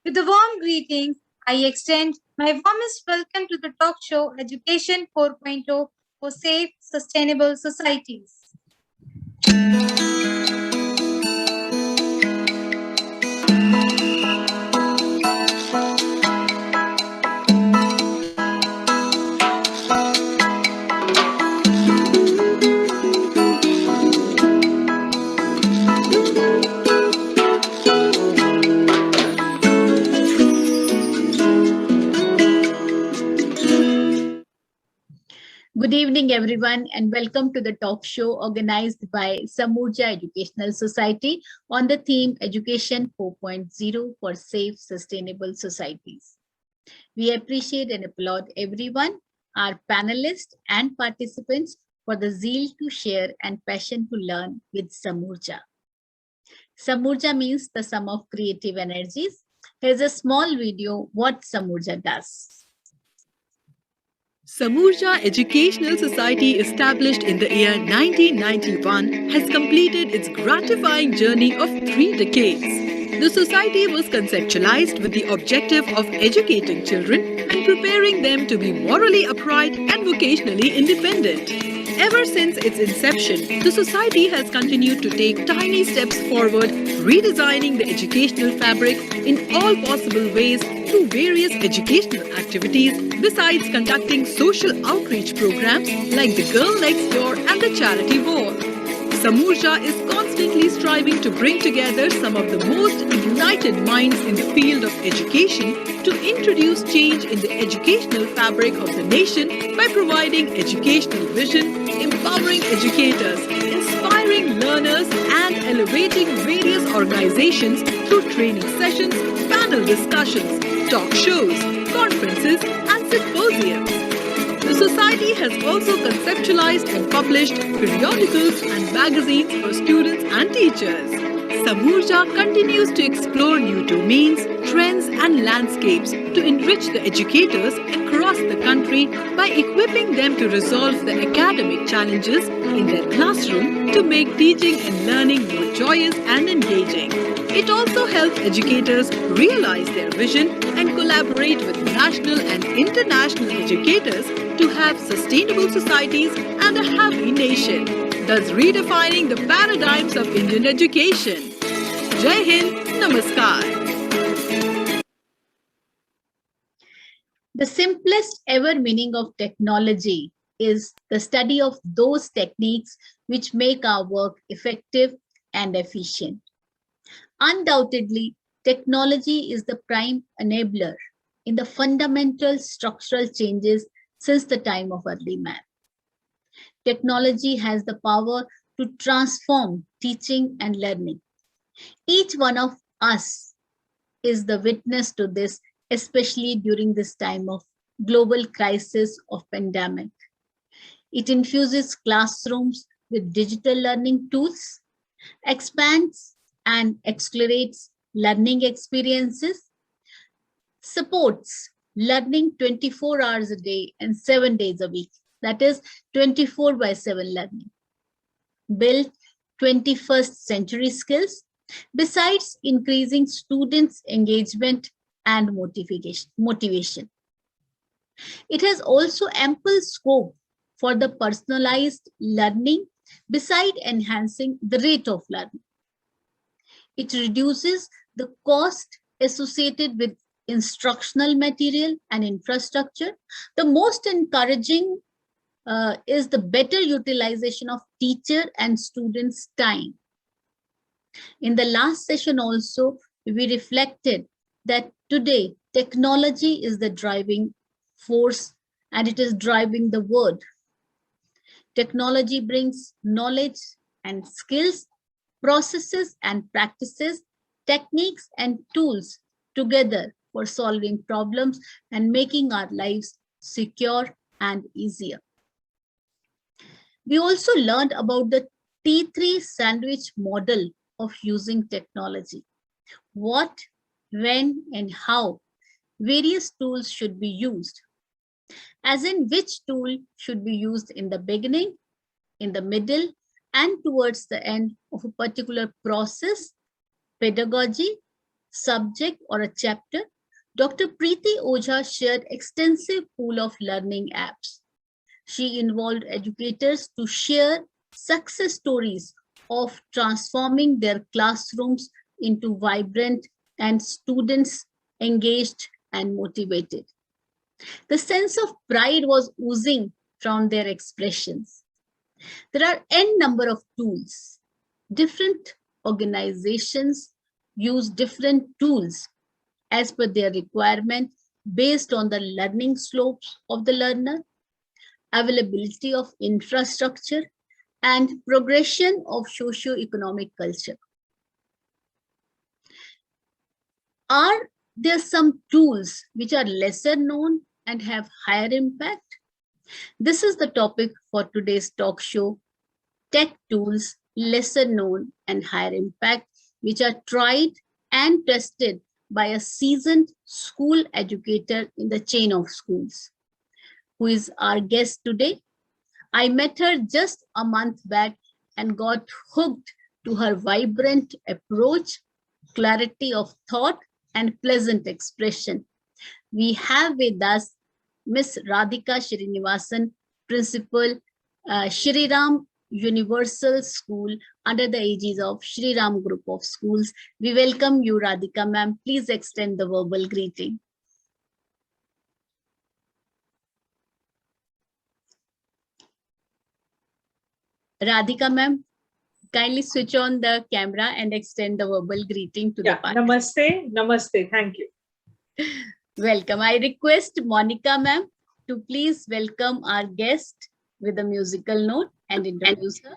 With a warm greeting, I extend my warmest welcome to the talk show Education 4.0 for Safe, Sustainable Societies. Good evening, everyone, and welcome to the talk show organized by Samurja Educational Society on the theme Education 4.0 for Safe, Sustainable Societies. We appreciate and applaud everyone, our panelists and participants for the zeal to share and passion to learn with Samurja. Samurja means the sum of creative energies. Here's a small video what Samurja does. Samurja Educational Society, established in the year 1991, has completed its gratifying journey of 3 decades. The society was conceptualized with the objective of educating children and preparing them to be morally upright and vocationally independent. Ever since its inception, the society has continued to take tiny steps forward, redesigning the educational fabric in all possible ways through various educational activities, besides conducting social outreach programs like the Girl Next Door and the Charity War. Samurja is constantly striving to bring together some of the most ignited minds in the field of education to introduce change in the educational fabric of the nation by providing educational vision, empowering educators, inspiring learners, and elevating various organizations through training sessions, panel discussions, talk shows, conferences, and symposiums. The Society has also conceptualized and published periodicals and magazines for students and teachers. Samurja continues to explore new domains, trends, and landscapes to enrich the educators across the country by equipping them to resolve the academic challenges in their classroom to make teaching and learning more joyous and engaging. It also helps educators realize their vision and collaborate with national and international educators to have sustainable societies and a happy nation, thus redefining the paradigms of Indian education. Jai Hind, Namaskar. The simplest ever meaning of technology is the study of those techniques which make our work effective and efficient. Undoubtedly, technology is the prime enabler in the fundamental structural changes since the time of early man. Technology has the power to transform teaching and learning. Each one of us is the witness to this, especially during this time of global crisis of pandemic. It infuses classrooms with digital learning tools, expands and accelerates learning experiences, supports learning 24 hours a day and 7 days a week. That is 24/7 learning. Build 21st century skills, besides increasing students' engagement and motivation. It has also ample scope for the personalized learning, beside enhancing the rate of learning. It reduces the cost associated with instructional material and infrastructure. The most encouraging is the better utilization of teacher and students' time. In the last session also, we reflected that today technology is the driving force and it is driving the world. Technology brings knowledge and skills, processes and practices, techniques and tools together for solving problems and making our lives secure and easier. We also learned about the T3 sandwich model of using technology. What, when, and how various tools should be used. As in, which tool should be used in the beginning, in the middle, and towards the end of a particular process, pedagogy, subject or a chapter, Dr. Preeti Ojha shared extensive pool of learning apps. She involved educators to share success stories of transforming their classrooms into vibrant and students engaged and motivated. The sense of pride was oozing from their expressions. There are n number of tools. Different organizations use different tools as per their requirement based on the learning slopes of the learner, availability of infrastructure, and progression of socio-economic culture. Are there some tools which are lesser known and have higher impact? This is the topic for today's talk show, Tech Tools, Lesser Known and Higher Impact, which are tried and tested by a seasoned school educator in the chain of schools. Who is our guest today? I met her just a month back and got hooked to her vibrant approach, clarity of thought, and pleasant expression. We have with us Miss Radhika Srinivasan, Principal, Shri Ram Universal School under the aegis of Shri Ram Group of Schools. We welcome you, Radhika ma'am. Please extend the verbal greeting. Radhika ma'am, kindly switch on the camera and extend the verbal greeting to the participants. Namaste, namaste. Thank you. Welcome. I request Monica ma'am to please welcome our guest with a musical note and introduce her.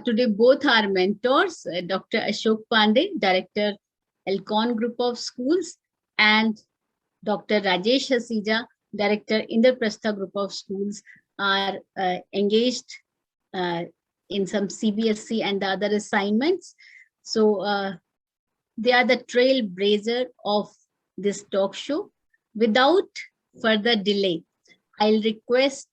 Today, both our mentors, Dr. Ashok Pandey, Director, Elcon Group of Schools, and Dr. Rajesh Hasija, Director, Indraprastha Group of Schools, are engaged in some CBSE and the other assignments. So they are the trailblazer of this talk show. Without further delay, I'll request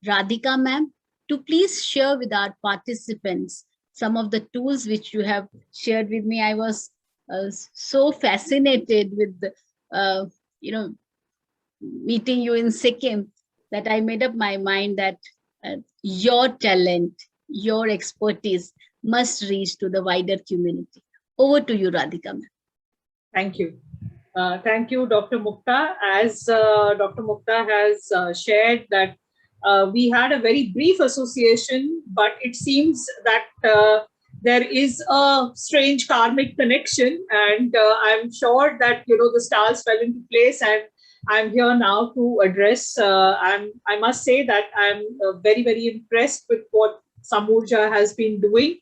Radhika ma'am to please share with our participants some of the tools which you have shared with me. I was so fascinated with, meeting you in Sikkim that I made up my mind that your talent, your expertise must reach to the wider community. Over to you, Radhika ma'am. Thank you. Thank you, Dr. Mukta. As Dr. Mukta has shared that we had a very brief association, but it seems that there is a strange karmic connection, and I'm sure that the stars fell into place, and I'm here now to address. I must say that I'm very, very impressed with what Samurja has been doing.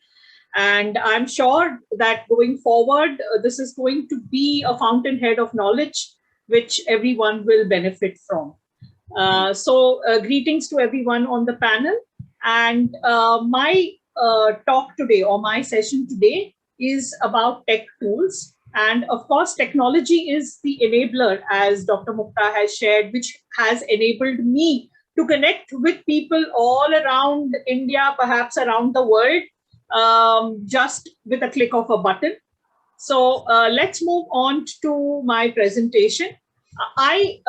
And I'm sure that going forward, this is going to be a fountainhead of knowledge, which everyone will benefit from. So greetings to everyone on the panel. And my talk today, or my session today, is about tech tools. And of course, technology is the enabler, as Dr. Mukta has shared, which has enabled me to connect with people all around India, perhaps around the world, just with a click of a button. So let's move on to my presentation. I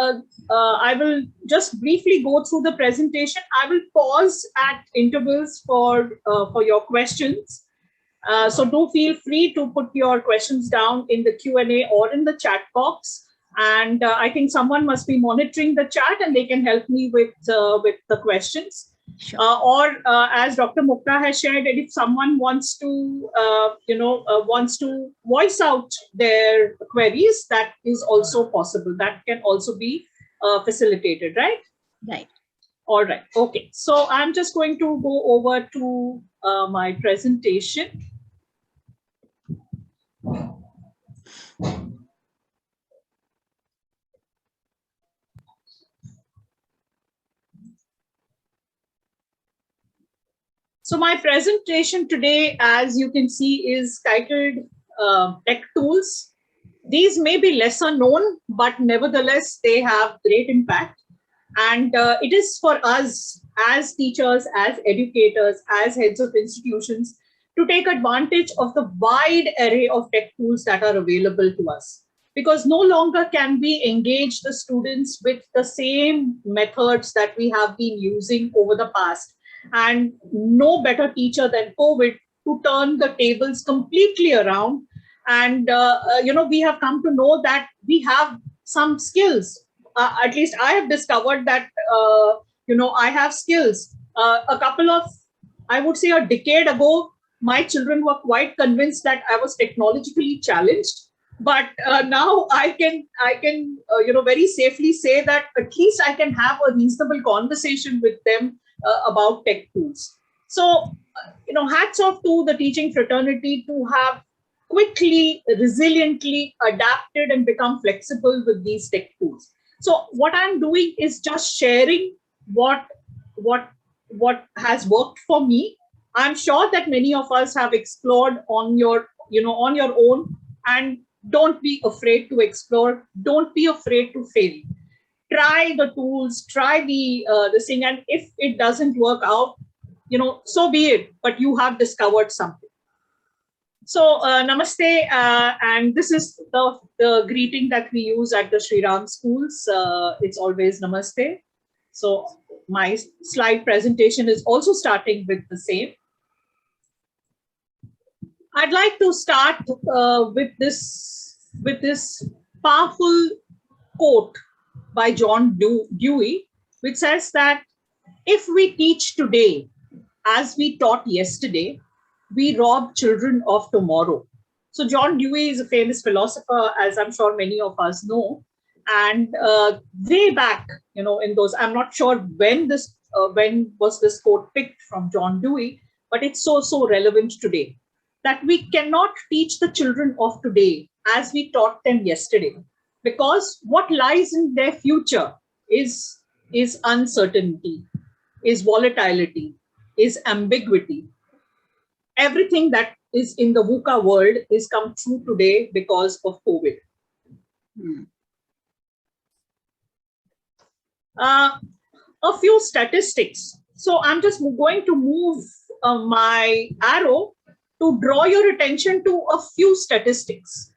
will just briefly go through the presentation. I will pause at intervals for your questions. So do feel free to put your questions down in the Q&A or in the chat box. And I think someone must be monitoring the chat and they can help me with the questions. Sure. Or as Dr. Mukta has shared, if someone wants to, wants to voice out their queries, that is also possible. That can also be facilitated, right? Right. All right. Okay. So I'm just going to go over to my presentation. So my presentation today, as you can see, is titled Tech Tools. These may be lesser known, but nevertheless, they have great impact. And it is for us as teachers, as educators, as heads of institutions to take advantage of the wide array of tech tools that are available to us. Because no longer can we engage the students with the same methods that we have been using over the past. And no better teacher than COVID to turn the tables completely around. And, we have come to know that we have some skills. At least I have discovered that, I have skills. A couple of, I would say a decade ago, my children were quite convinced that I was technologically challenged. But now I can very safely say that at least I can have a reasonable conversation with them about tech tools. So, hats off to the teaching fraternity to have quickly, resiliently adapted and become flexible with these tech tools. So what I'm doing is just sharing what has worked for me. I'm sure that many of us have explored on your own, and don't be afraid to explore. Don't be afraid to fail. Try the tools, try the thing, and if it doesn't work out, so be it. But you have discovered something. So namaste, and this is the greeting that we use at the Sri Ram schools. It's always namaste. So my slide presentation is also starting with the same. I'd like to start with this powerful quote by John Dewey, which says that if we teach today as we taught yesterday, we rob children of tomorrow. So John Dewey is a famous philosopher, as I'm sure many of us know. And way back, in those, I'm not sure when was this quote picked from John Dewey, but it's so relevant today, that we cannot teach the children of today as we taught them yesterday, because what lies in their future is uncertainty, is volatility, is ambiguity. Everything that is in the VUCA world is come true today because of COVID. A few statistics. So I'm just going to move my arrow to draw your attention to a few statistics.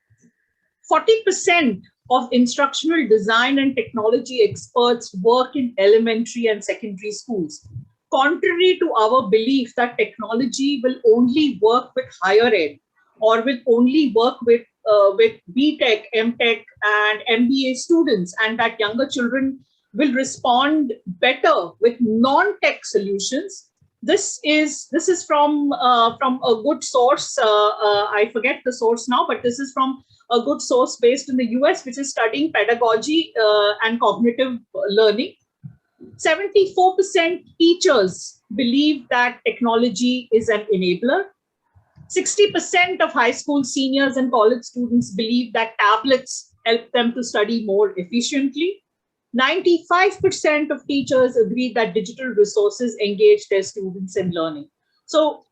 40% of instructional design and technology experts work in elementary and secondary schools, contrary to our belief that technology will only work with higher ed or will only work with BTech, MTech and MBA students, and that younger children will respond better with non-tech solutions. This is from a good source. I forget the source now, but this is from a good source based in the US, which is studying pedagogy and cognitive learning. 74% teachers believe that technology is an enabler. 60% of high school seniors and college students believe that tablets help them to study more efficiently. 95% of teachers agree that digital resources engage their students in learning. So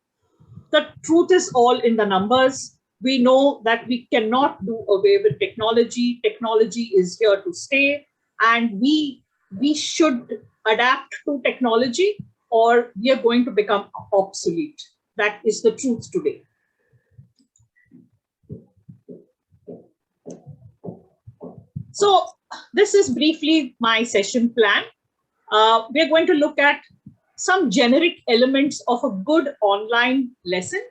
the truth is all in the numbers. We know that we cannot do away with technology. Technology is here to stay, and we should adapt to technology, or we are going to become obsolete. That is the truth today. So this is briefly my session plan. We're going to look at some generic elements of a good online lesson.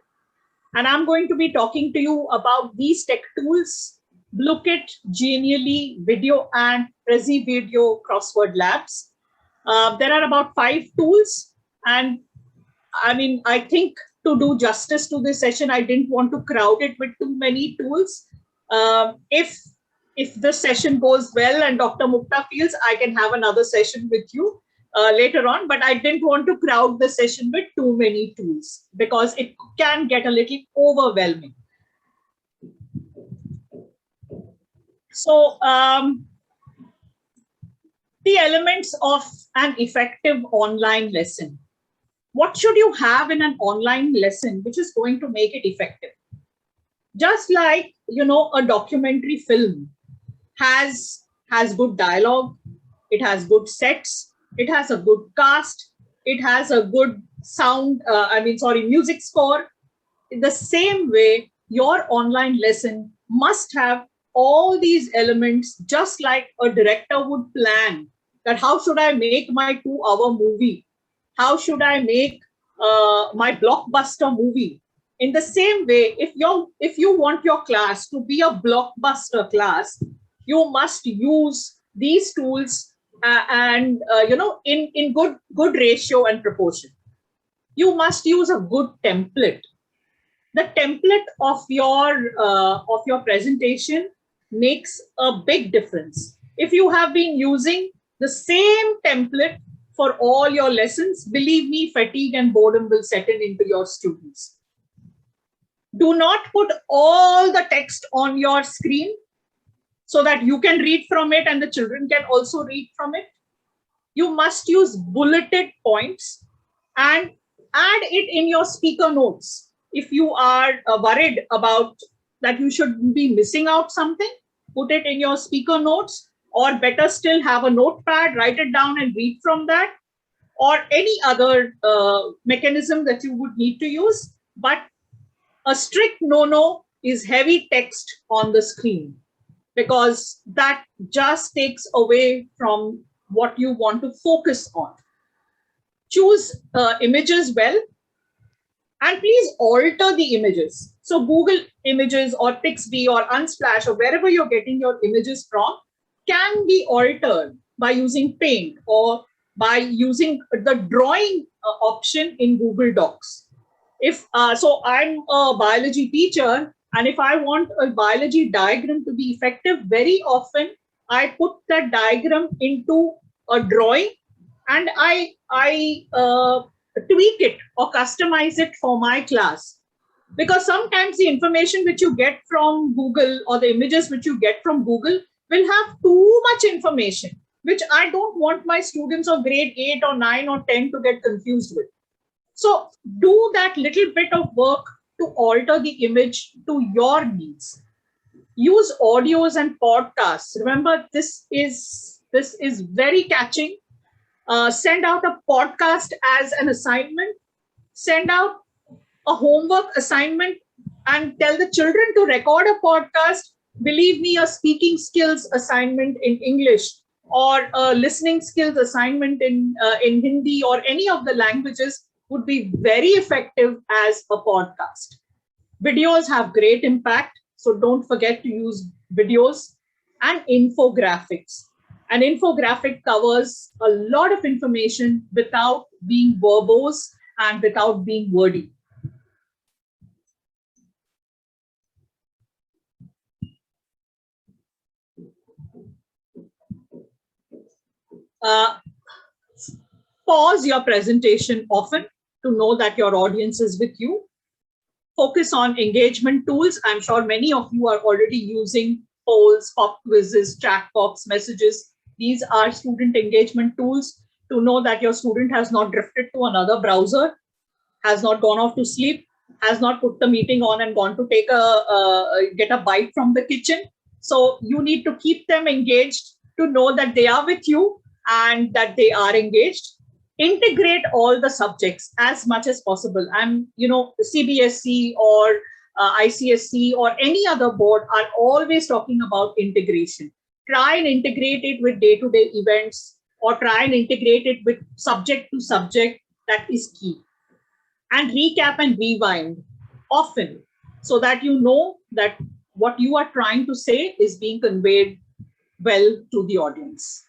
And I'm going to be talking to you about these tech tools: Blookit, Genially, Video and Prezi Video Crossword Labs. There are about 5 tools. And I mean, I think to do justice to this session, I didn't want to crowd it with too many tools. If this session goes well and Dr. Mukta feels, I can have another session with you later on, but I didn't want to crowd the session with too many tools because it can get a little overwhelming. So the elements of an effective online lesson. What should you have in an online lesson which is going to make it effective? Just like, a documentary film has good dialogue, it has good sets, it has a good cast, it has a good music score. In the same way, your online lesson must have all these elements, just like a director would plan that how should I make my 2-hour movie? How should I make my blockbuster movie? In the same way, if you want your class to be a blockbuster class, you must use these tools in good ratio and proportion. You must use a good template. The template of your presentation makes a big difference. If you have been using the same template for all your lessons, believe me, fatigue and boredom will set into your students. Do not put all the text on your screen so that you can read from it and the children can also read from it. You must use bulleted points and add it in your speaker notes. If you are worried about that you should be missing out something, put it in your speaker notes, or better still, have a notepad, write it down and read from that, or any other mechanism that you would need to use. But a strict no-no is heavy text on the screen, because that just takes away from what you want to focus on. Choose images well, and please alter the images. So Google Images or Pixby or Unsplash or wherever you're getting your images from can be altered by using Paint or by using the drawing option in Google Docs. So I'm a biology teacher, and if I want a biology diagram to be effective, very often I put that diagram into a drawing and I tweak it or customize it for my class. Because sometimes the information which you get from Google or the images which you get from Google will have too much information, which I don't want my students of grade 8 or 9 or 10 to get confused with. So do that little bit of work to alter the image to your needs. Use audios and podcasts. Remember, this is very catching. Send out a podcast as an assignment. Send out a homework assignment and tell the children to record a podcast. Believe me, a speaking skills assignment in English or a listening skills assignment in Hindi or any of the languages would be very effective as a podcast. Videos have great impact, so don't forget to use videos. And infographics. An infographic covers a lot of information without being verbose and without being wordy. Pause your presentation often to know that your audience is with you. Focus on engagement tools. I'm sure many of you are already using polls, pop quizzes, chat box messages. These are student engagement tools to know that your student has not drifted to another browser, has not gone off to sleep, has not put the meeting on and gone to get a bite from the kitchen. So you need to keep them engaged to know that they are with you and that they are engaged. Integrate all the subjects as much as possible. And, CBSE or ICSE or any other board are always talking about integration. Try and integrate it with day-to-day events, or try and integrate it with subject to subject. That is key. And recap and rewind often, so that you know that what you are trying to say is being conveyed well to the audience.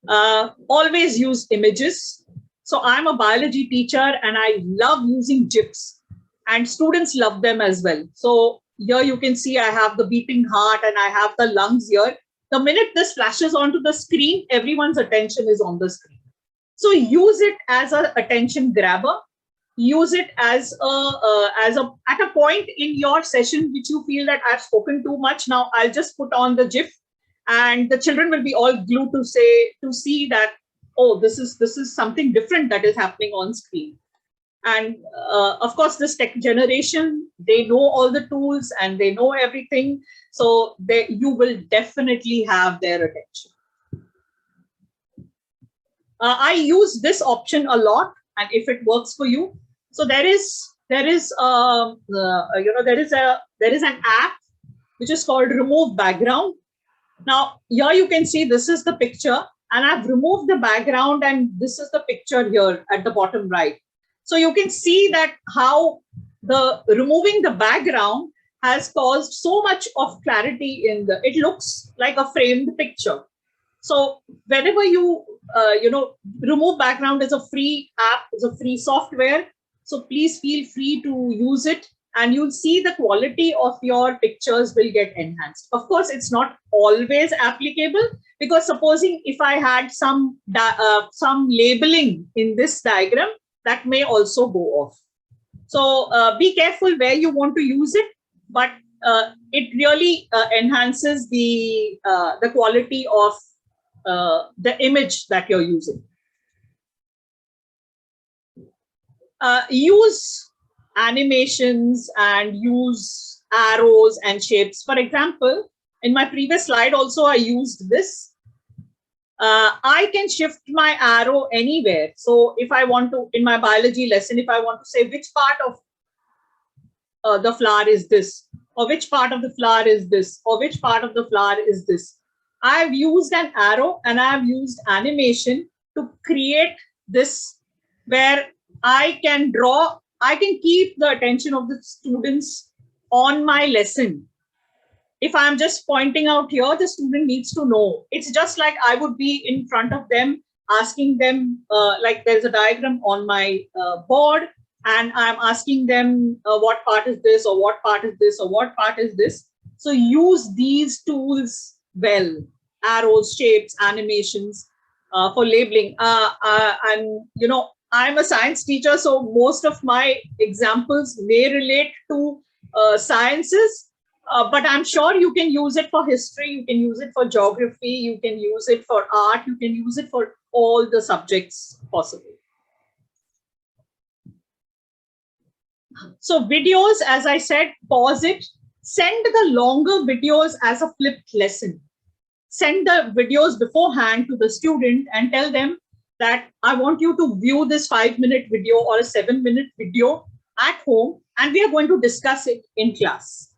Always use images. So I'm a biology teacher and I love using GIFs, and students love them as well. So here you can see I have the beating heart and I have the lungs here. The minute this flashes onto the screen, everyone's attention is on the screen. So use it as an attention grabber. Use it as at a point in your session which you feel that I've spoken too much. Now I'll just put on the GIF, and the children will be all glued to see that, oh, this is something different that is happening on screen. And of course, this tech generation, they know all the tools and they know everything. So you will definitely have their attention. I use this option a lot, and if it works for you, so there is an app which is called Remove Background. Now here you can see this is the picture, and I've removed the background, and this is the picture here at the bottom right. So you can see that how removing the background has caused so much of clarity it looks like a framed picture. So whenever you Remove Background is a free app, is a free software. So please feel free to use it, and you'll see the quality of your pictures will get enhanced. Of course, it's not always applicable, because supposing if I had some labeling in this diagram, that may also go off. So be careful where you want to use it, but it really enhances the quality of the image that you're using. Use animations and use arrows and shapes. For example, in my previous slide also I used this. I can shift my arrow anywhere. So if I want to, in my biology lesson, if I want to say which part of the flower is this, or which part of the flower is this, or which part of the flower is this, I've used an arrow and I've used animation to create this, where I can keep the attention of the students on my lesson. If I'm just pointing out here, the student needs to know. It's just like I would be in front of them, asking them, like there's a diagram on my board, and I'm asking them what part is this, or what part is this, or what part is this. So use these tools well, arrows, shapes, animations for labeling. I'm a science teacher, so most of my examples may relate to sciences. But I'm sure you can use it for history, you can use it for geography, you can use it for art, you can use it for all the subjects possible. So videos, as I said, pause it. Send the longer videos as a flipped lesson. Send the videos beforehand to the student and tell them that I want you to view this 5-minute video or a 7-minute video at home, and we are going to discuss it in class.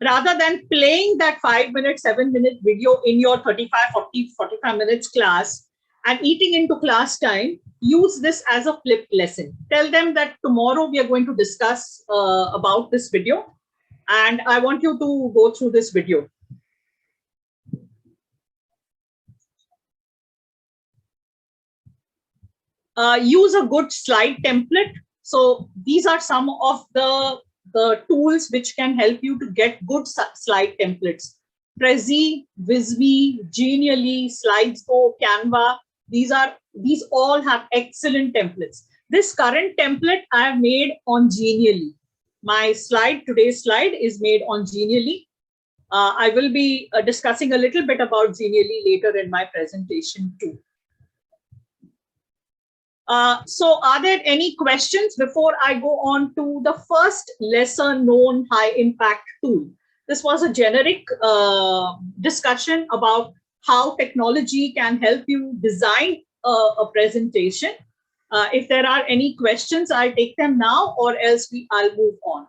Rather than playing that 5-minute, 7-minute video in your 35, 40, 45 minutes class and eating into class time, use this as a flipped lesson. Tell them that tomorrow we are going to discuss about this video, and I want you to go through this video. Use a good slide template. So these are some of the tools which can help you to get good slide templates. Prezi, Visme, Genially, Slidesgo, Canva. These all have excellent templates. This current template I have made on Genially. My today's slide is made on Genially. I will be discussing a little bit about Genially later in my presentation too. So are there any questions before I go on to the first lesser known high impact tool? This was a generic discussion about how technology can help you design a presentation. If there are any questions, I'll take them now, or else I'll move on.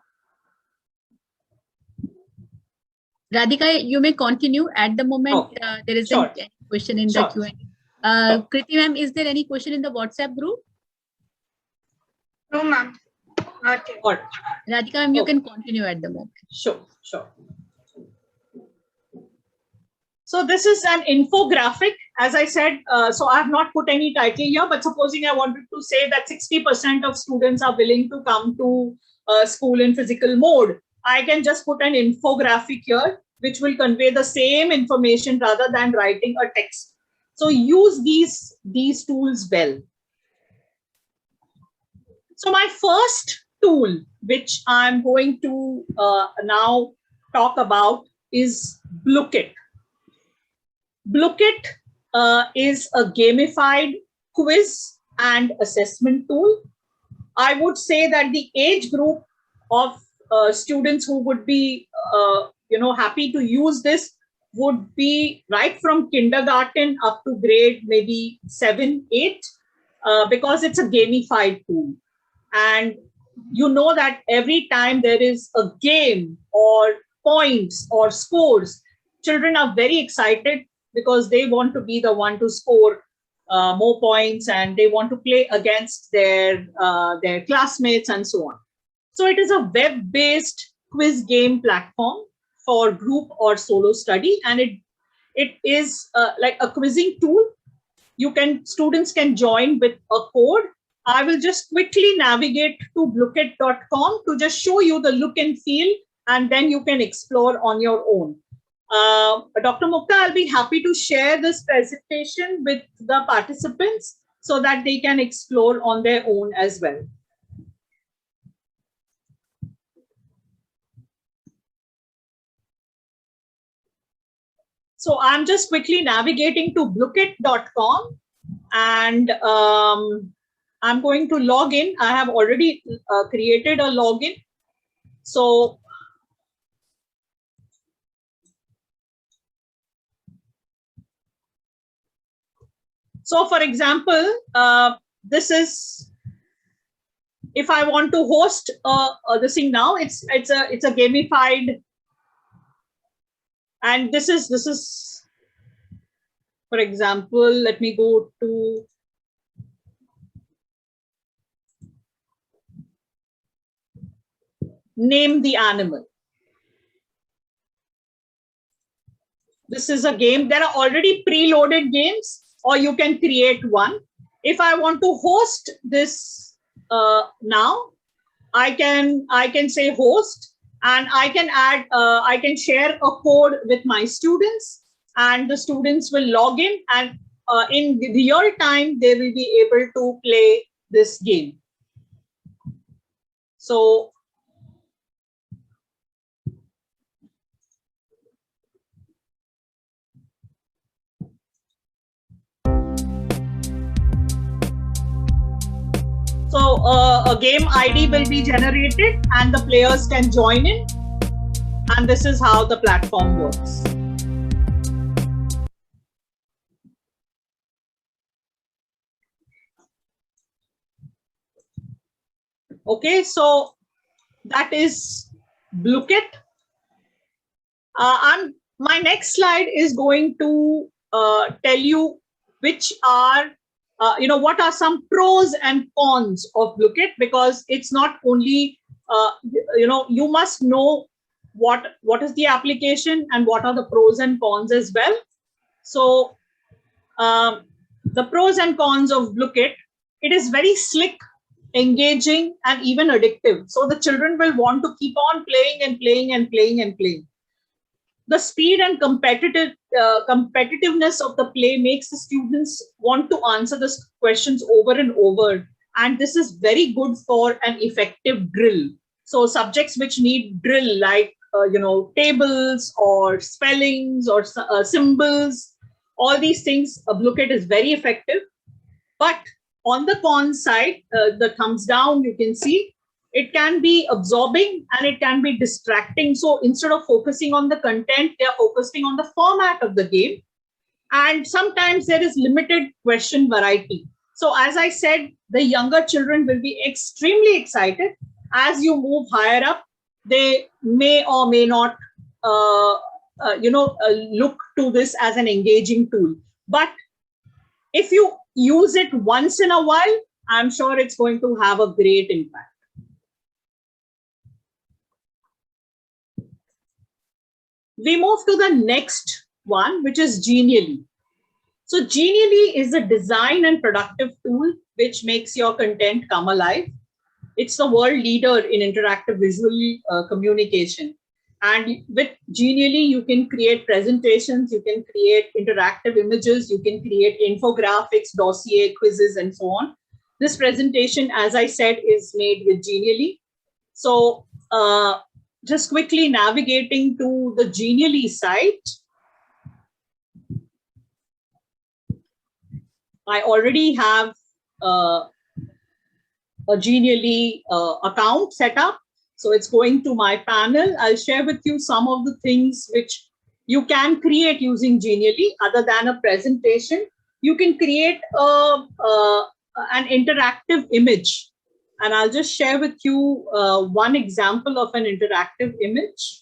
Radhika, you may continue at the moment. There isn't Sure. any question in Sure. the Q&A. Sure. Kriti ma'am, is there any question in the WhatsApp group? No, ma'am. Okay. All right. Radhika ma'am, you Okay. can continue at the moment. Sure, sure. So this is an infographic, as I said. So I have not put any title here, but supposing I wanted to say that 60% of students are willing to come to school in physical mode, I can just put an infographic here, which will convey the same information rather than writing a text. So use these tools well. So my first tool, which I'm going to now talk about, is Blookit. Blookit is a gamified quiz and assessment tool. I would say that the age group of students who would be happy to use this would be right from kindergarten up to grade maybe 7, 8, because it's a gamified tool. And you know that every time there is a game or points or scores, children are very excited because they want to be the one to score more points, and they want to play against their classmates and so on. So it is a web-based quiz game platform for group or solo study, and it is like a quizzing tool. Students can join with a code. I will just quickly navigate to blookit.com to just show you the look and feel, and then you can explore on your own. Dr. Mukta, I'll be happy to share this presentation with the participants so that they can explore on their own as well. So I'm just quickly navigating to blookit.com, and I'm going to log in. I have already created a login. So for example, this is, if I want to host this thing now, it's a gamified, and this is, for example, let me go to name the animal. This is a game. There are already preloaded games, or you can create one. If I want to host this now, I can say host, and I can add, I can share a code with my students, and the students will log in, and in real time, they will be able to play this game. So a game ID will be generated, and the players can join in. And this is how the platform works. Okay, so that is Blookit. My next slide is going to tell you which are what are some pros and cons of Blookit, because it's not only, you must know what is the application and what are the pros and cons as well. So the pros and cons of Blookit: it is very slick, engaging, and even addictive. So the children will want to keep on playing and playing and playing and playing. The speed and competitiveness of the play makes the students want to answer the questions over and over. And this is very good for an effective drill. So subjects which need drill, like, tables or spellings or symbols, all these things, Blookit is very effective. But on the con side, the thumbs down, you can see, it can be absorbing and it can be distracting. So instead of focusing on the content, they are focusing on the format of the game. and sometimes there is limited question variety. So as I said, the younger children will be extremely excited. As you move higher up, they may or may not look to this as an engaging tool. But if you use it once in a while, I'm sure it's going to have a great impact. We move to the next one, which is Genially. So Genially is a design and productive tool which makes your content come alive. It's the world leader in interactive visual communication. And with Genially, you can create presentations, you can create interactive images, you can create infographics, dossier, quizzes, and so on. This presentation, as I said, is made with Genially. So just quickly navigating to the Genially site. I already have a Genially account set up. So it's going to my panel. I'll share with you some of the things which you can create using Genially. Other than a presentation, you can create an interactive image. And I'll just share with you one example of an interactive image.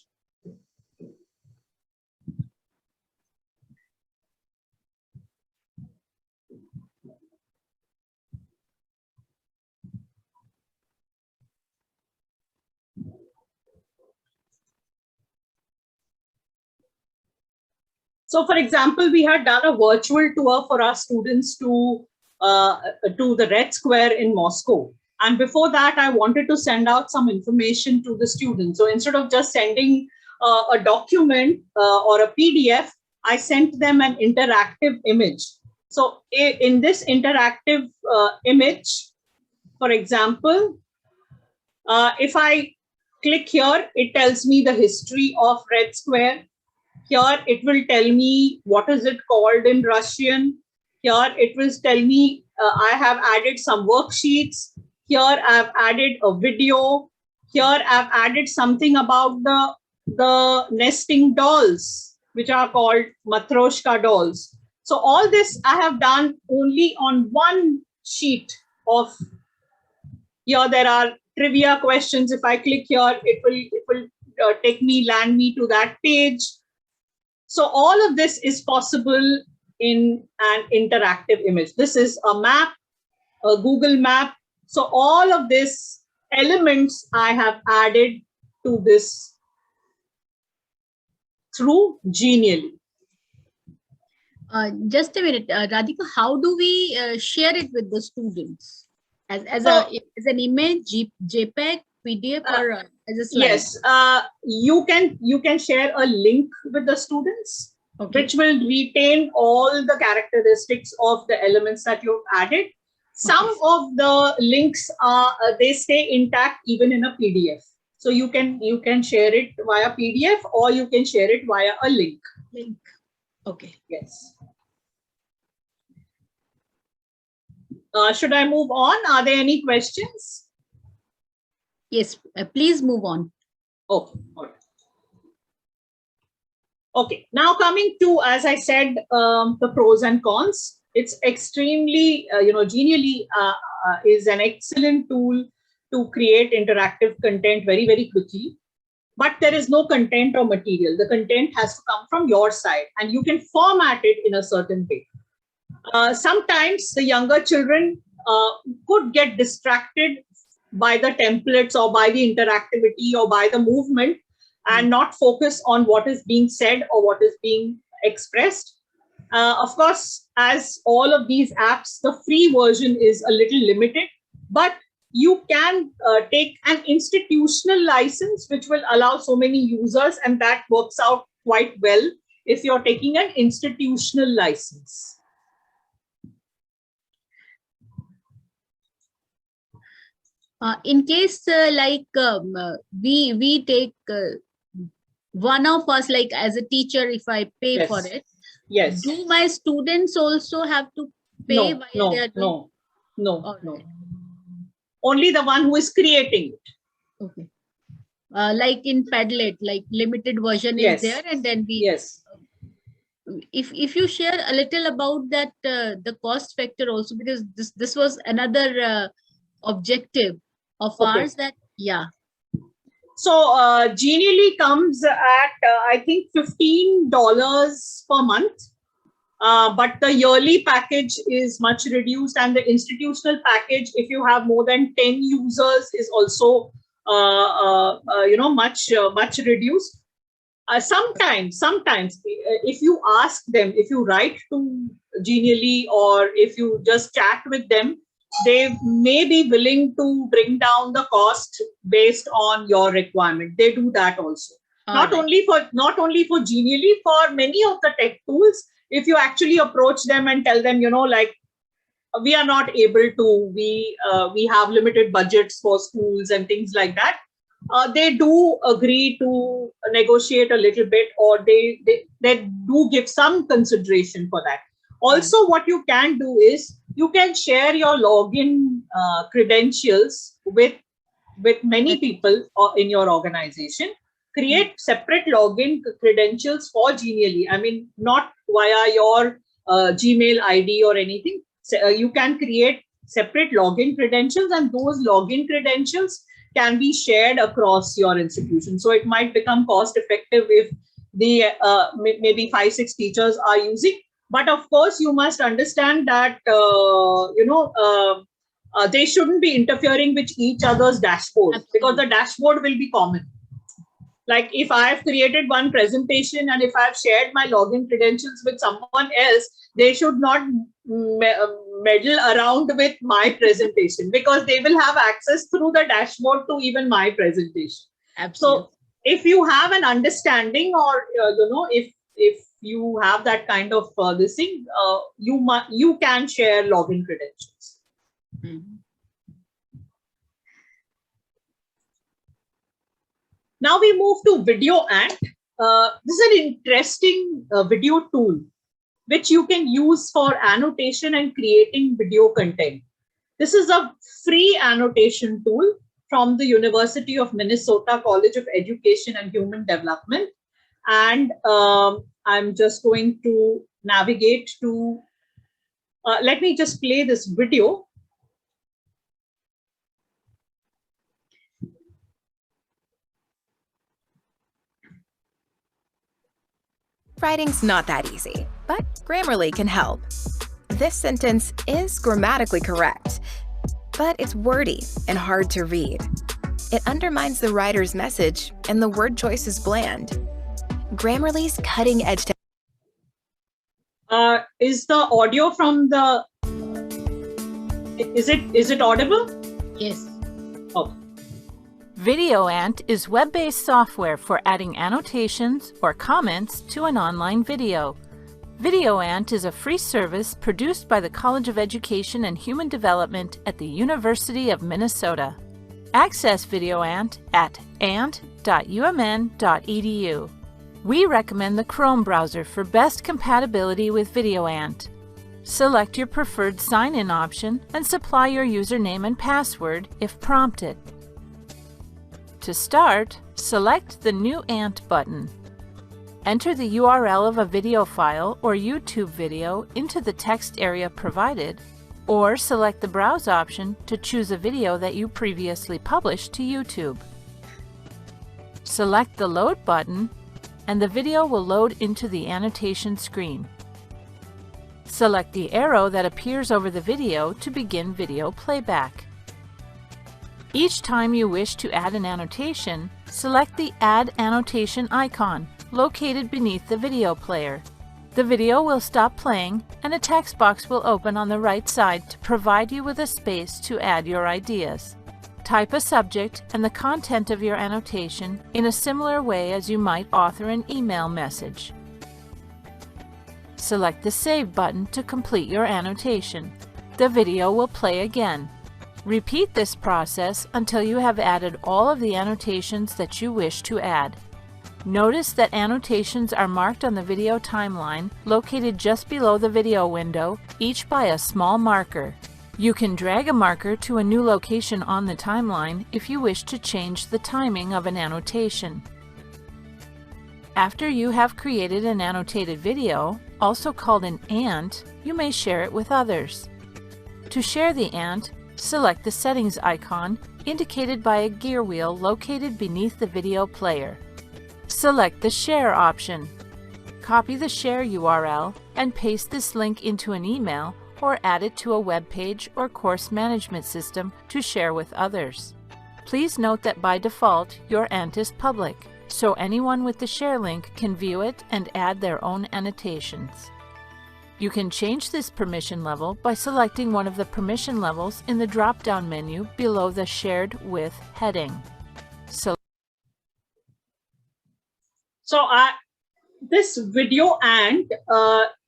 So, for example, we had done a virtual tour for our students to the Red Square in Moscow. And before that, I wanted to send out some information to the students. So instead of just sending a document or a PDF, I sent them an interactive image. So in this interactive image, for example, if I click here, it tells me the history of Red Square. Here, it will tell me what is it called in Russian. Here, it will tell me I have added some worksheets. Here, I've added a video. Here, I've added something about the nesting dolls, which are called Matryoshka dolls. So all this I have done only on one sheet of, here there are trivia questions. If I click here, it will land me to that page. So all of this is possible in an interactive image. This is a map, a Google map. So all of these elements I have added to this through Genially. Just a minute, Radhika, how do we share it with the students? As an image, JPEG, PDF, or as a slide? Yes, you can share a link with the students, okay, which will retain all the characteristics of the elements that you've added. Some of the links they stay intact even in a PDF. So you can share it via PDF or you can share it via a link. Link. Okay. Yes. Should I move on? Are there any questions? Yes, please move on. Okay. All right. Okay. Now coming to, as I said, the pros and cons. It's extremely, Genially is an excellent tool to create interactive content very, very quickly. But there is no content or material. The content has to come from your side and you can format it in a certain way. Sometimes the younger children could get distracted by the templates or by the interactivity or by the movement and not focus on what is being said or what is being expressed. Of course, as all of these apps, the free version is a little limited, but you can take an institutional license, which will allow so many users, and that works out quite well if you're taking an institutional license. In case we take one of us, like as a teacher, if I pay Yes. for it, Yes. do my students also have to pay? No. Only the one who is creating it. Okay. Like in Padlet, like limited version Yes. is there, and then we. Yes. if you share a little about that, the cost factor also, because this was another objective of ours, that So Genially comes at I think $15 per month, but the yearly package is much reduced, and the institutional package, if you have more than 10 users, is also much reduced. Sometimes, if you ask them, if you write to Genially or if you just chat with them, they may be willing to bring down the cost based on your requirement. They do that also. Not only for Genially, for many of the tech tools, if you actually approach them and tell them, like, we are not able to, we have limited budgets for schools and things like that, they do agree to negotiate a little bit, or they do give some consideration for that. Also, what you can do is you can share your login credentials with many people in your organization. Create separate login credentials for Genially. I mean, not via your Gmail ID or anything. So, you can create separate login credentials, and those login credentials can be shared across your institution. So it might become cost effective if the maybe 5-6 teachers are using. But of course, you must understand that they shouldn't be interfering with each other's dashboard. Absolutely. Because the dashboard will be common. Like if I have created one presentation and if I've shared my login credentials with someone else, they should not meddle around with my presentation, because they will have access through the dashboard to even my presentation. Absolutely. So if you have an understanding, or if you have that kind of this thing, you can share login credentials. Mm-hmm. Now we move to VideoAnt. This is an interesting video tool which you can use for annotation and creating video content. This is a free annotation tool from the University of Minnesota College of Education and Human Development. And I'm just going to navigate to, let me just play this video. Writing's not that easy, but Grammarly can help. This sentence is grammatically correct, but it's wordy and hard to read. It undermines the writer's message, and the word choice is bland. Grammarly's cutting-edge is the audio from the... Is it audible? Yes. Oh. VideoAnt is web-based software for adding annotations or comments to an online video. VideoAnt is a free service produced by the College of Education and Human Development at the University of Minnesota. Access VideoAnt at ant.umn.edu. We recommend the Chrome browser for best compatibility with VideoAnt. Select your preferred sign-in option and supply your username and password if prompted. To start, select the New Ant button. Enter the URL of a video file or YouTube video into the text area provided, or select the Browse option to choose a video that you previously published to YouTube. Select the Load button, and the video will load into the annotation screen. Select the arrow that appears over the video to begin video playback. Each time you wish to add an annotation, select the Add Annotation icon located beneath the video player. The video will stop playing, and a text box will open on the right side to provide you with a space to add your ideas. Type a subject and the content of your annotation in a similar way as you might author an email message. Select the Save button to complete your annotation. The video will play again. Repeat this process until you have added all of the annotations that you wish to add. Notice that annotations are marked on the video timeline, located just below the video window, each by a small marker. You can drag a marker to a new location on the timeline if you wish to change the timing of an annotation. After you have created an annotated video, also called an ANT, you may share it with others. To share the ANT, select the settings icon indicated by a gear wheel located beneath the video player. Select the Share option. Copy the share URL and paste this link into an email or add it to a web page or course management system to share with others. Please note that by default, your ANT is public, so anyone with the share link can view it and add their own annotations. You can change this permission level by selecting one of the permission levels in the drop-down menu below the Shared With heading. So this video ANT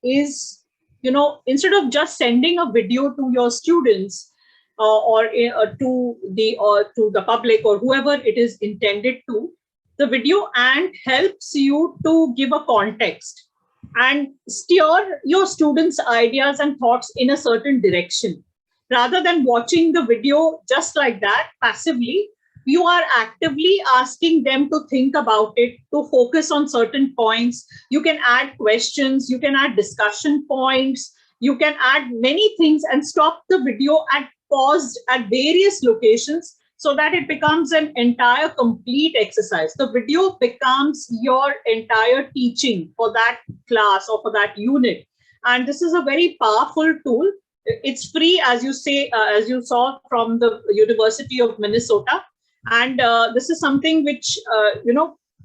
is, instead of just sending a video to your students or to the public or whoever it is intended to, the video ANT helps you to give a context and steer your students' ideas and thoughts in a certain direction. Rather than watching the video just like that passively, you are actively asking them to think about it, to focus on certain points. You can add questions, you can add discussion points, you can add many things and stop the video and pause at various locations so that it becomes an entire complete exercise. The video becomes your entire teaching for that class or for that unit. And this is a very powerful tool. It's free, as you saw from the University of Minnesota. And this is something which,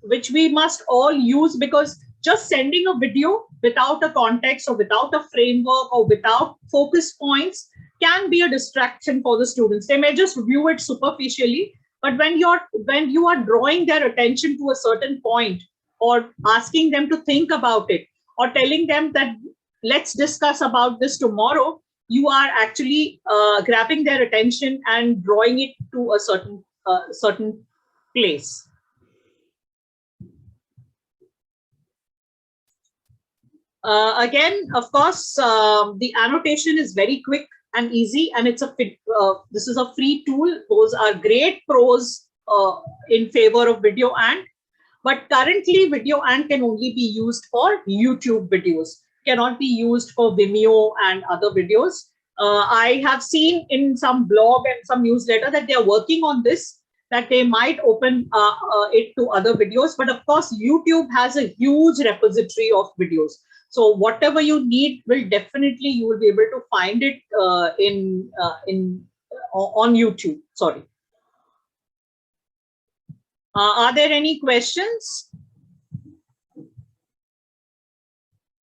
which we must all use, because just sending a video without a context or without a framework or without focus points can be a distraction for the students. They may just view it superficially, but when you are drawing their attention to a certain point or asking them to think about it or telling them that let's discuss about this tomorrow, you are actually grabbing their attention and drawing it to a certain place. Again, of course, the annotation is very quick and easy, and it's this is a free tool. Those are great pros in favor of video ANT. But currently, video ANT can only be used for YouTube videos, cannot be used for Vimeo and other videos. I have seen in some blog and some newsletter that they are working on this, that they might open it to other videos. But of course, YouTube has a huge repository of videos. So whatever you need will definitely, you will be able to find it on YouTube. Sorry. Are there any questions?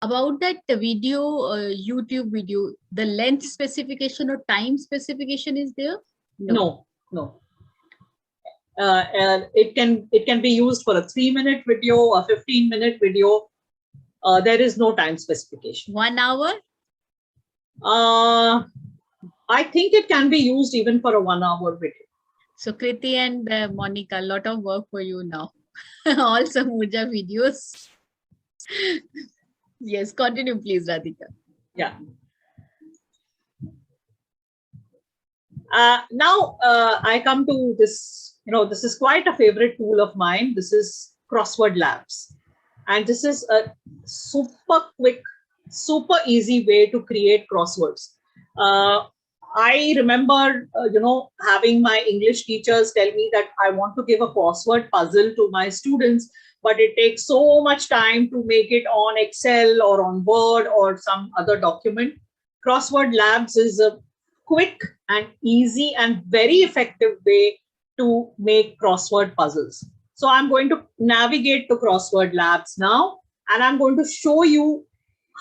About that video, YouTube video, the length specification or time specification is there? No. It can be used for a 3-minute video, a 15-minute video. There is no time specification. 1 hour? I think it can be used even for a 1-hour video. So Kriti and Monica, a lot of work for you now. All Samurja videos. Yes, continue please, Radhika. Yeah. Now I come to this, this is quite a favorite tool of mine. This is Crossword Labs. And this is a super quick, super easy way to create crosswords. I remember, having my English teachers tell me that I want to give a crossword puzzle to my students, but it takes so much time to make it on Excel or on Word or some other document. Crossword Labs is a quick and easy and very effective way to make crossword puzzles. So I'm going to navigate to Crossword Labs now, and I'm going to show you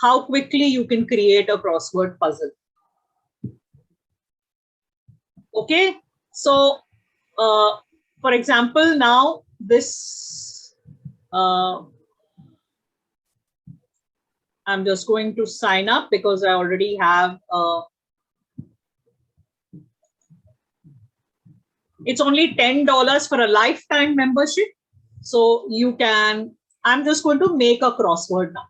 how quickly you can create a crossword puzzle. Okay, so for example, now this, I'm just going to sign up because I already have it's only $10 for a lifetime membership. So you can, I'm just going to make a crossword now.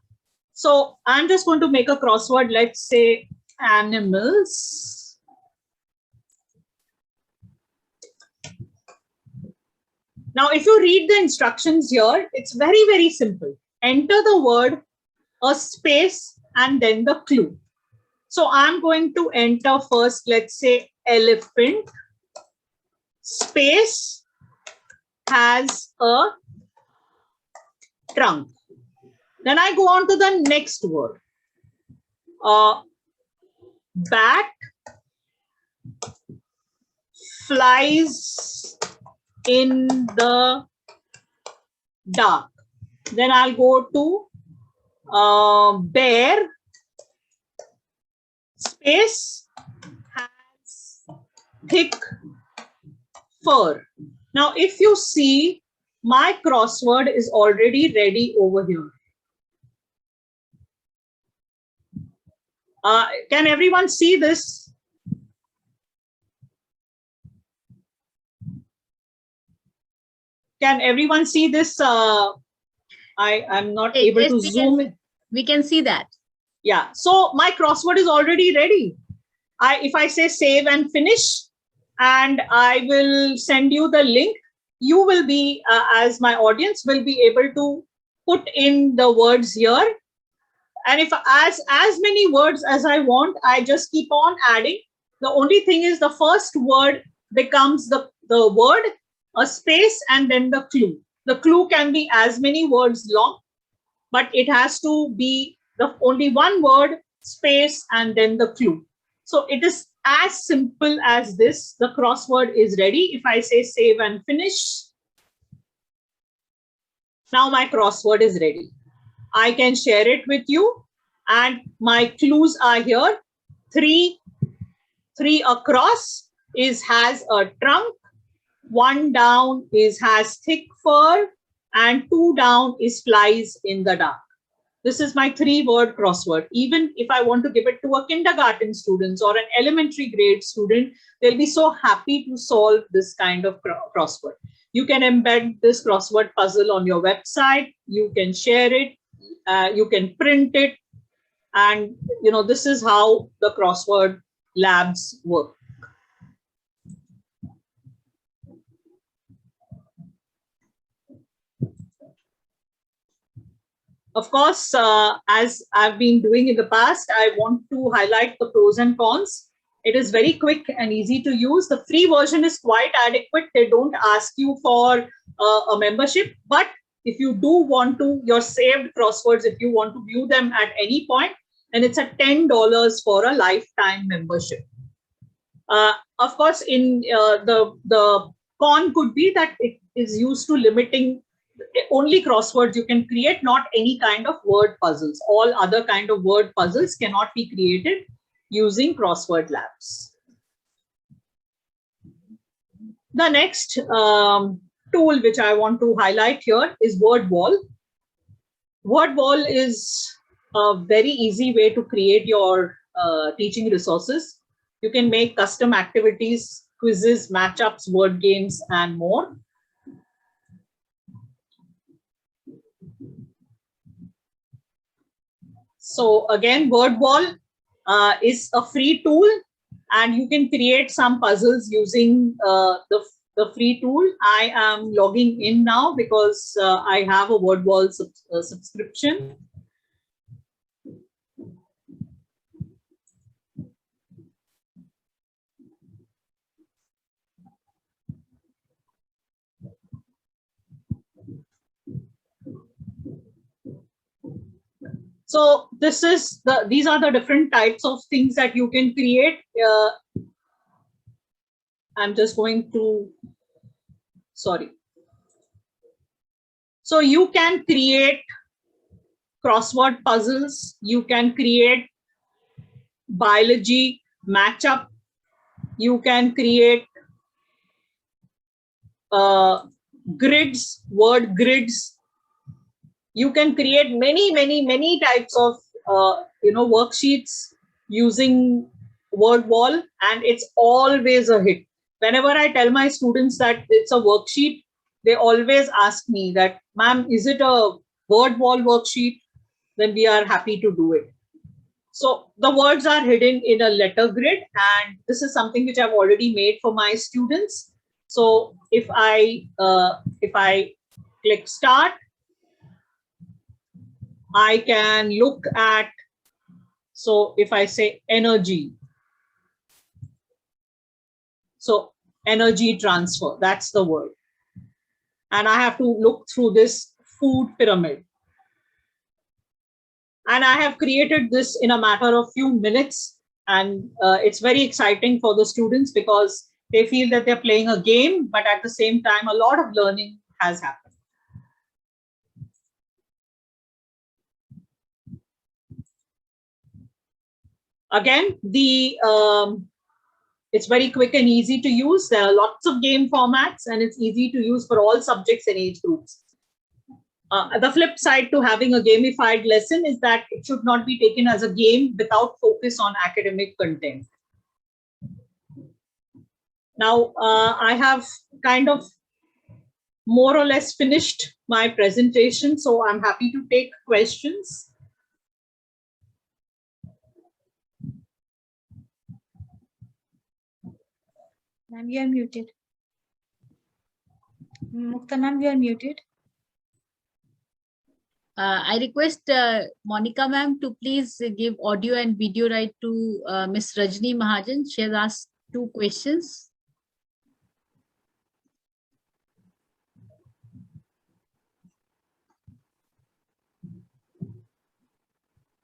So I'm just going to make a crossword, let's say animals. Now, if you read the instructions here, it's very, very simple. enter the word, a space, and then the clue. So I'm going to enter first, let's say elephant, space, has a trunk. Then I go on to the next word. Bat flies in the dark. Then I'll go to bear, space, has thick fur. Now, if you see, my crossword is already ready over here. Can everyone see this? Can everyone see this? I'm not able Yes, to zoom in. We can see that. Yeah, so my crossword is already ready. If I say save and finish, and I will send you the link, you will be, as my audience, will be able to put in the words here. And if as many words as I want, I just keep on adding. The only thing is the first word becomes the word, a space, and then the clue. The clue can be as many words long, but it has to be the only one word, space, and then the clue. So it is as simple as this. The crossword is ready. If I say save and finish, now my crossword is ready. I can share it with you, and my clues are here. Three across is has a trunk, 1 down is has thick fur, and 2 down is flies in the dark. This is my 3-word crossword. Even if I want to give it to a kindergarten student or an elementary grade student, they'll be so happy to solve this kind of crossword. You can embed this crossword puzzle on your website. You can share it. You can print it. And this is how the crossword labs work. Of course, as I've been doing in the past, I want to highlight the pros and cons. It is very quick and easy to use. The free version is quite adequate. They don't ask you for a membership, but if you do want to, your saved crosswords, if you want to view them at any point, then it's at $10 for a lifetime membership. Of course, in the con could be that it is used to limiting only crosswords you can create, not any kind of word puzzles. All other kind of word puzzles cannot be created using crossword labs. The next tool which I want to highlight here is WordWall. WordWall is a very easy way to create your teaching resources. You can make custom activities, quizzes, matchups, word games, and more. So again, WordWall is a free tool, and you can create some puzzles using the free tool. I am logging in now because I have a WordWall subscription. So these are the different types of things that you can create. I'm just going to, sorry. So you can create crossword puzzles. You can create biology matchup. You can create grids, word grids. You can create many types of worksheets using WordWall, and it's always a hit. Whenever I tell my students that it's a worksheet, they always ask me that, ma'am, is it a WordWall worksheet? Then we are happy to do it. So the words are hidden in a letter grid, and this is something which I've already made for my students. So if I click start, I can look at, so if I say energy, so energy transfer, that's the word. And I have to look through this food pyramid. And I have created this in a matter of few minutes. And it's very exciting for the students because they feel that they're playing a game, but at the same time, a lot of learning has happened. Again, it's very quick and easy to use. There are lots of game formats and it's easy to use for all subjects and age groups. The flip side to having a gamified lesson is that it should not be taken as a game without focus on academic content. Now, I have kind of more or less finished my presentation, so I'm happy to take questions. Ma'am, you are muted. Mukta ma'am, you are muted. I request Monica ma'am to please give audio and video right to Miss Rajni Mahajan. She has asked 2 questions.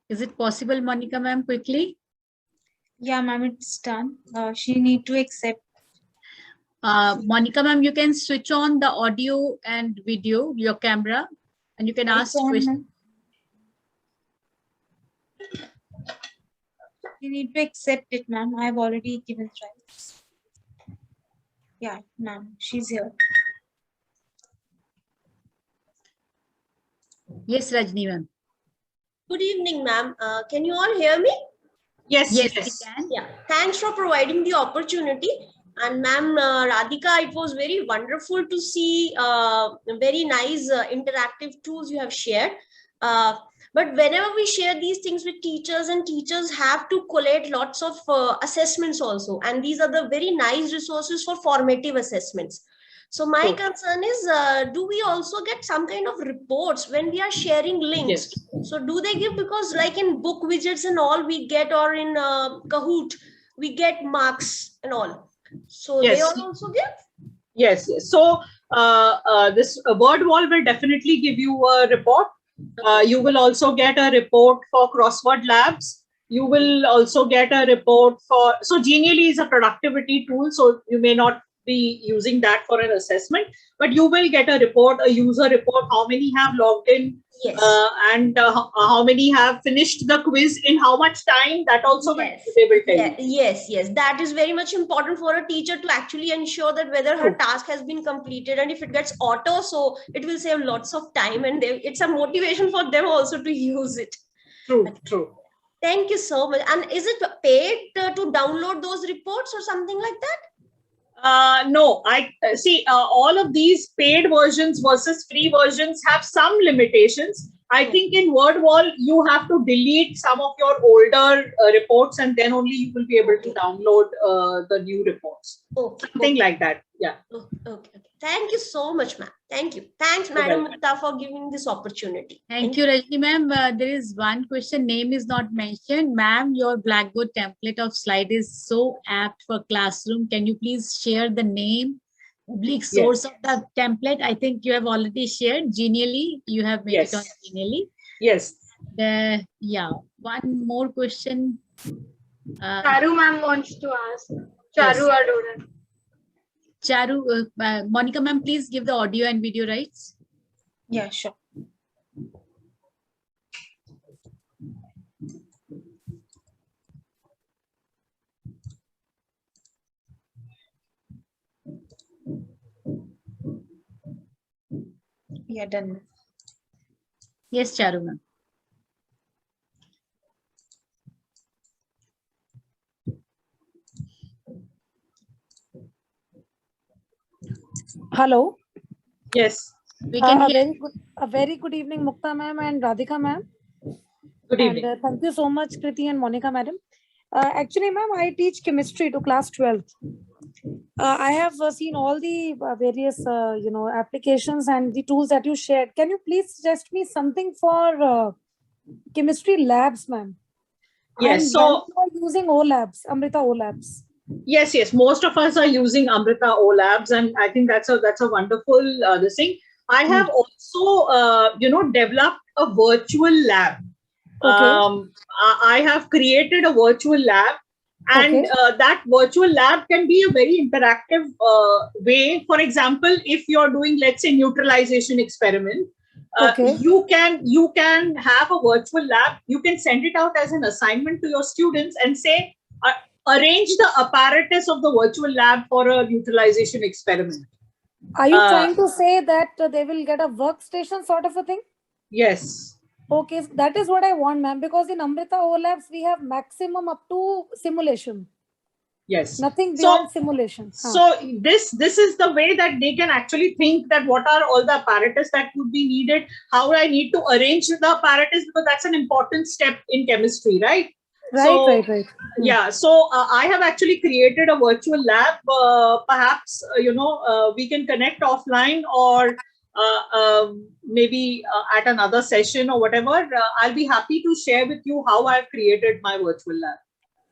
Is it possible, Monica ma'am, quickly? Yeah, ma'am, it's done. She need to accept. Monica ma'am, you can switch on the audio and video, your camera, and you can ask questions. You need to accept it, ma'am. I have already given rights. Yeah, ma'am, she's here. Yes, Rajni ma'am. Good evening, ma'am. Can you all hear me? Yes, Yes, yes. we can. Yeah. Thanks for providing the opportunity. And ma'am, Radhika, it was very wonderful to see very nice interactive tools you have shared. But whenever we share these things with teachers, and teachers have to collate lots of assessments also. And these are the very nice resources for formative assessments. So my concern is, do we also get some kind of reports when we are sharing links? Yes. So do they give, because like in book widgets and all we get, or in Kahoot, we get marks and all. So Yes. they all also give? Yes, yes. So this word wall will definitely give you a report. You will also get a report for crossword labs. You will also get a report for, so Genially is a productivity tool, so you may not be using that for an assessment, but you will get a report, a user report, how many have logged in, Yes. and how many have finished the quiz in how much time. That also Yes. they will tell you. Yes, yes. That is very much important for a teacher to actually ensure that whether her task has been completed, and if it gets auto, so it will save lots of time, and it's a motivation for them also to use it. True, true. Thank you so much. And is it paid to download those reports or something like that? No, I see all of these paid versions versus free versions have some limitations. I think in WordWall, you have to delete some of your older reports, and then only you will be able to download the new reports. Something like that. Yeah. Okay. Thank you so much, ma'am. Thank you. Thanks, Madam Mukta, for giving this opportunity. Thank you, Rajni ma'am. There is one question, name is not mentioned. Ma'am, your Blackboard template of slide is so apt for classroom. Can you please share the name, public source of the template? I think you have already shared. Genially, you have made it on Genially. Yes. Yeah, one more question. Charu ma'am wants to ask. Charu Arora. Charu, Monica ma'am, please give the audio and video rights. Yeah, sure. Yeah, done. Yes, Charu ma'am. Hello. Yes. We can hear. A very good evening, Mukta ma'am and Radhika ma'am. Good evening. And thank you so much, Kriti and Monica madam. Actually, ma'am, I teach chemistry to class 12th. I have seen all the various, applications and the tools that you shared. Can you please suggest me something for chemistry labs, ma'am. Yes, And so ma'am, you are using O labs, Amrita O labs. yes, most of us are using Amrita O Labs, and I think that's a wonderful this thing. I have also developed a virtual lab. Okay. I have created a virtual lab, and Okay. that virtual lab can be a very interactive way. For example, if you're doing, let's say, neutralization experiment, Okay. you can have a virtual lab. You can send it out as an assignment to your students and say, arrange the apparatus of the virtual lab for a neutralization experiment. Are you trying to say that they will get a workstation sort of a thing? Yes. Okay, that is what I want, ma'am, because in Amrita O Labs, we have maximum up to simulation. Yes. Nothing beyond simulation. So this is the way that they can actually think that what are all the apparatus that would be needed, how I need to arrange the apparatus, because that's an important step in chemistry, right? Right. Yeah, so I have actually created a virtual lab. Perhaps we can connect offline, or maybe at another session or whatever. I'll be happy to share with you how I've created my virtual lab.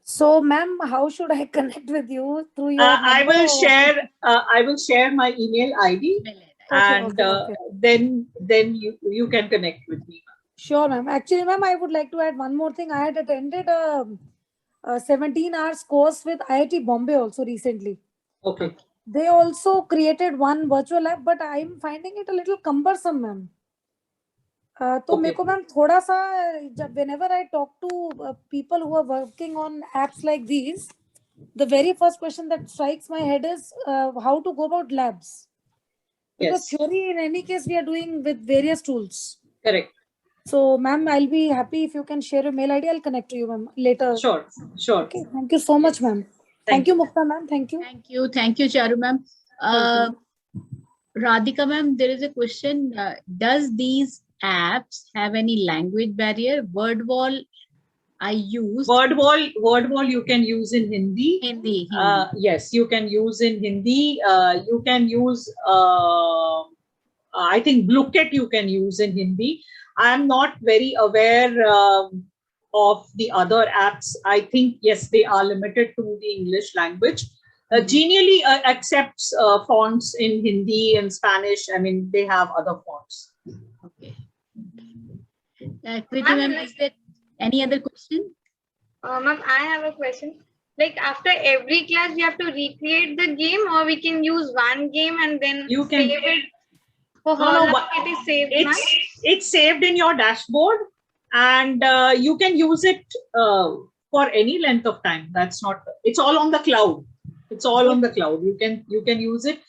So, ma'am, how should I connect with you? Through your I will share my email ID, and then you can connect with me. Sure, ma'am. Actually, ma'am, I would like to add one more thing. I had attended a 17 hours course with IIT Bombay also recently. Okay. They also created one virtual lab, but I'm finding it a little cumbersome, ma'am. तो मेरे को ma'am थोड़ा सा जब whenever I talk to people who are working on apps like these, the very first question that strikes my head is how to go about labs. Because theory in any case we are doing with various tools. Correct. So, ma'am, I'll be happy if you can share your mail ID. I'll connect to you, ma'am, later. Sure. Okay. Thank you so much, ma'am. Thank you, Mukta, ma'am. Thank you. Thank you, Charu, ma'am. Radhika, ma'am, there is a question. Does these apps have any language barrier? WordWall, I use. WordWall you can use in Hindi. Hindi. Yes, you can use in Hindi. You can use, I think Blooket you can use in Hindi. I'm not very aware of the other apps. I think, yes, they are limited to the English language. Genially accepts fonts in Hindi and Spanish. I mean, they have other fonts. Okay. Kriti, ma'am, is there any other question? Ma'am, I have a question. Like after every class, we have to recreate the game, or we can use one game and then save it. For how long it is saved? It's saved in your dashboard, and you can use it for any length of time. That's not. It's all on the cloud. It's all on the cloud. You can use it.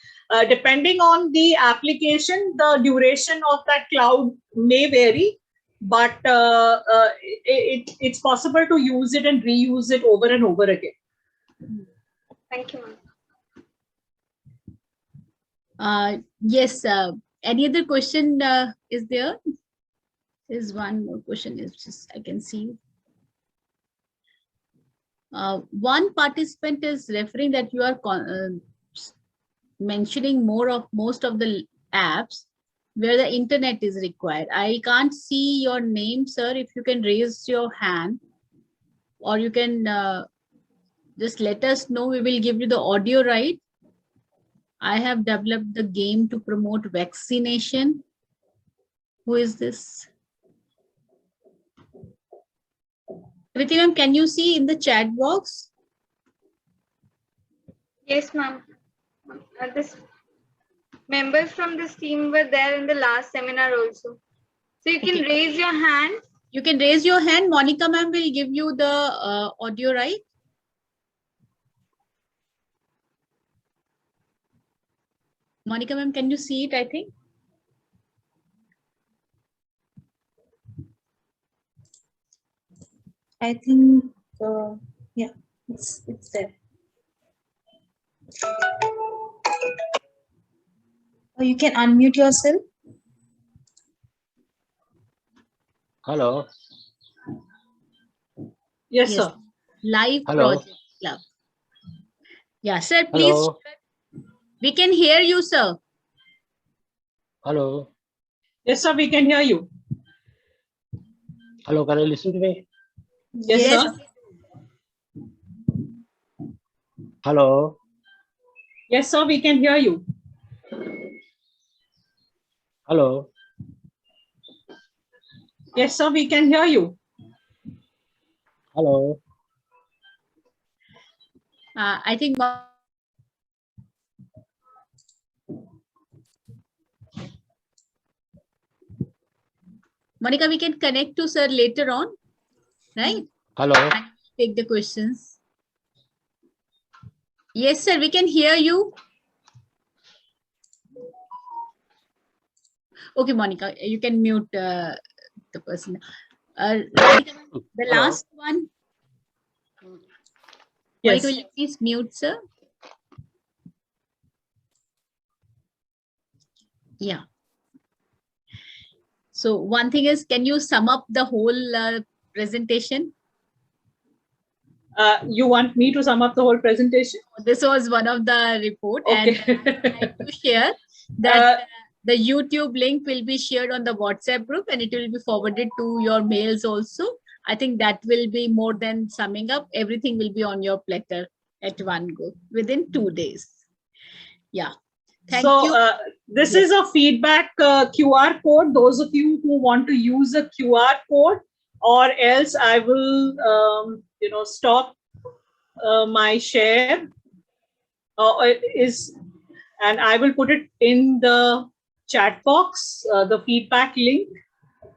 Depending on the application, the duration of that cloud may vary, but it's possible to use it and reuse it over and over again. Thank you, ma'am. Yes. Any other question is there? There's one more question. It's just I can see. One participant is referring that you are mentioning most of the apps where the internet is required. I can't see your name, sir. If you can raise your hand, or you can just let us know. We will give you the audio right. I have developed the game to promote vaccination. Who is this? Kriti, ma'am, can you see in the chat box? Yes, ma'am. This members from this team were there in the last seminar also. So you can raise your hand. You can raise your hand. Monica ma'am will give you the audio, right? Monica ma'am, can you see it, I think? I think, yeah, it's there. Oh, you can unmute yourself. Hello. Yes, sir. Live Hello. Project Club. Yeah, sir, please. Hello. We can hear you, sir. Hello. Yes, sir, we can hear you. Hello, can you listen to me? Yes, sir. Hello. Yes, sir, we can hear you. Hello. Yes, sir, we can hear you. Hello. I think Monica, we can connect to sir later on, right? Hello. And take the questions. Yes, sir, we can hear you. Okay, Monica, you can mute the person. The last one. Yes. Monica, will you please mute, sir? Yeah. So one thing is, can you sum up the whole presentation? You want me to sum up the whole presentation? This was one of the report, okay. And I'd like to share that the YouTube link will be shared on the WhatsApp group and it will be forwarded to your mails also. I think that will be more than summing up. Everything will be on your platter at one go within 2 days. Yeah. Thank you. This is a feedback QR code. Those of you who want to use a QR code, or else I will, stop my share. And I will put it in the chat box, the feedback link.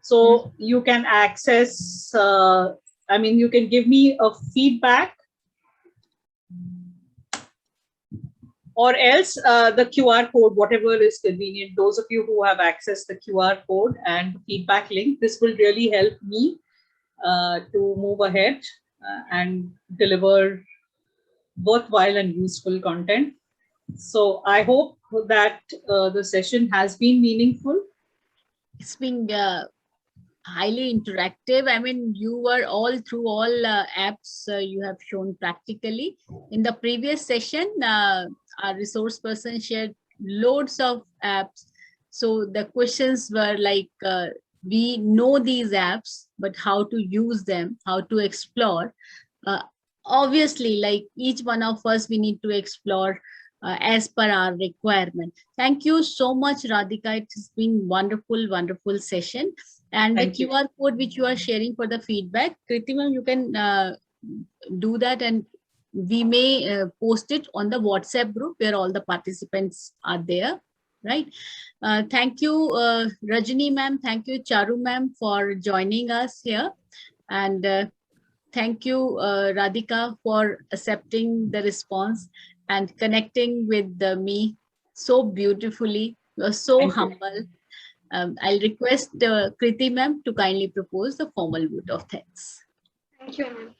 So you can access, you can give me a feedback, or else the QR code, whatever is convenient. Those of you who have accessed the QR code and feedback link, this will really help me to move ahead and deliver worthwhile and useful content. So I hope that the session has been meaningful. It's been highly interactive. I mean, you were all through all apps you have shown practically. In the previous session, our resource person shared loads of apps. So the questions were like, we know these apps, but how to use them, how to explore. Obviously, like each one of us, we need to explore as per our requirement. Thank you so much, Radhika. It has been wonderful, wonderful session. And the QR code which you are sharing for the feedback, Kritima, you can do that, and we may post it on the WhatsApp group where all the participants are there, right? Thank you, Rajini ma'am. Thank you, Charu ma'am, for joining us here. And thank you, Radhika, for accepting the response and connecting with me so beautifully. You are so humble. I'll request Kriti ma'am to kindly propose the formal vote of thanks. Thank you, ma'am.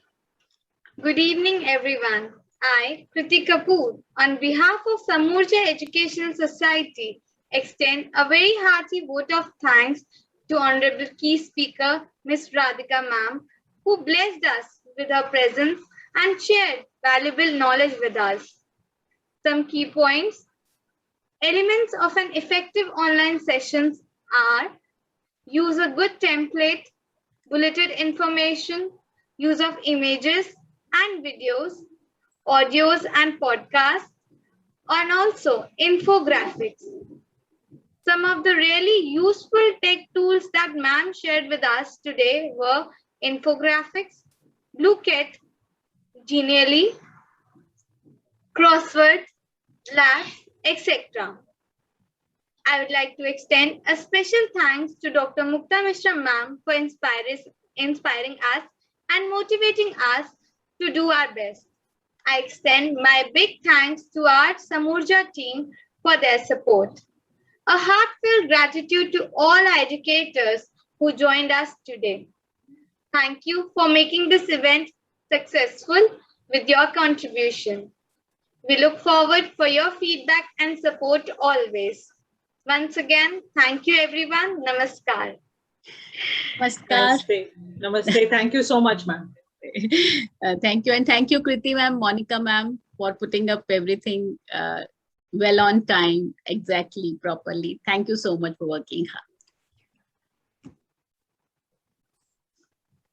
Good evening, everyone. I, Kriti Kapoor, on behalf of Samurja Educational Society, extend a very hearty vote of thanks to Honorable Key Speaker, Ms. Radhika ma'am, who blessed us with her presence and shared valuable knowledge with us. Some key points. Elements of an effective online sessions are use a good template, bulleted information, use of images and videos, audios and podcasts, and also infographics. Some of the really useful tech tools that ma'am shared with us today were infographics, Bluecat, Genially, Crossword, Labs, etc. I would like to extend a special thanks to Dr. Mukta Mishra ma'am for inspiring us and motivating us to do our best. I extend my big thanks to our Samurja team for their support. A heartfelt gratitude to all our educators who joined us today. Thank you for making this event successful with your contribution. We look forward for your feedback and support always. Once again, thank you everyone. Namaskar. Namaskar. Namaste. Namaste. Thank you so much, ma'am. Thank you. And thank you, Kriti ma'am, Monica ma'am, for putting up everything well on time, exactly, properly. Thank you so much for working hard.